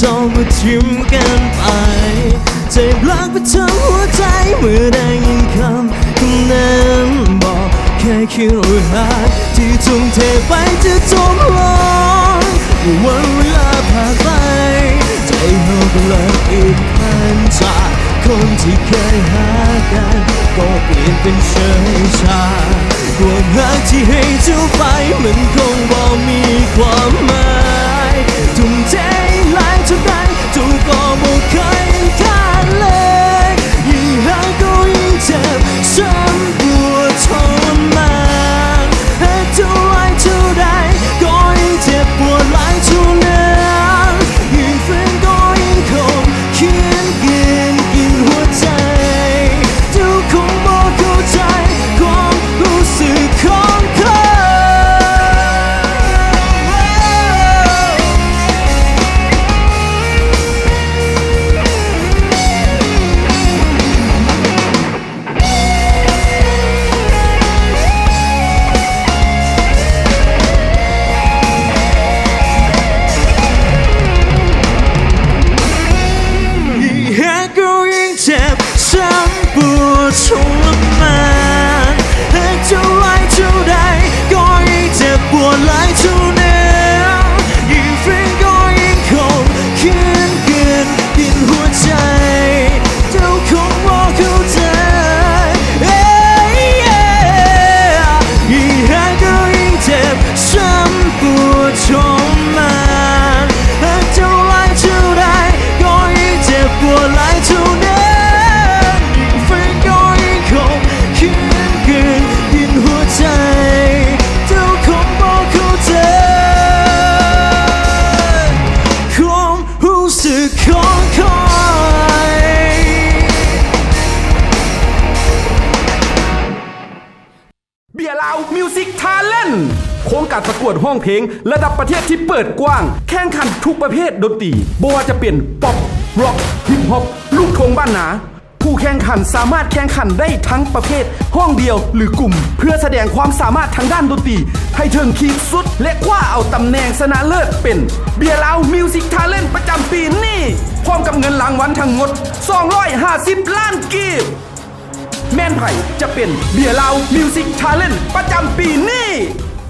จองมาทิมกันไปใจบลักไปทั้งหัวใจเมื่อได้ยินคำนั้นบอกแค่คิดว่าหากที่ทุ่มเทไปจะจมลงวันเวลาผ่านไปใจเราก็เลิกอีกพันจากคนที่เคยหากันก็เปลี่ยนเป็นเฉยชาความรักที่ให้เจ้าไปมันคงบ่มีความหมายทุ่มเทแรงเท่าใดเจ้าก็บ่เคยค่าเลยยิ่งห่างก็ยิ่งเจ็บช้ำปวดทรมานเท่าไรเท่าใดก็ยิ่งเจ็บปวดหลายเท่านั้นยิ่งฝืนก็ยิ่งคงเขียนกินหัวใจเจ้าคงบ่เข้าใจความรู้สึกของเขาเจ็บช้ำปวดทรมานเท่าไรเท่าใดก็ยิ่งเจ็บปวดหลายเท่านั้นยิ่งฝืนก็ยิ่งคงเขียนกินหัวใจเจ้าคงบ่เข้าใจยิ่งห่างก็ยิ่งเจ็บช้ำปวดทรมานเท่าไรเท่าใดก็ยิ่งเจ็บปวดหลายเท่านั้นเบียร์ลาวมิวสิกทาเลนต์โครงการประกวดห้องเพลงระดับประเทศที่เปิดกว้างแข่งขันทุกประเภทดนตรีบ่ว่าจะเป็นป๊อปร็อกฮิปฮอปลูกทุ่งบ้านนาผู้แข่งขันสามารถแข่งขันได้ทั้งประเภทห้องเดียวหรือกลุ่มเพื่อแสดงความสามารถทางด้านดนตรีให้ถึงขีดสุดและคว้าเอาตำแหน่งชนะเลิศเป็นเบียร์ลาวมิวสิกทาเลนต์ประจำปีนี้พร้อมกับเงินรางวัลทั้งหมด250 ล้านกีบแม่นไผ่จะเป็นเบียร์ลาวมิวสิกทาเลนต์ประจำปีนี้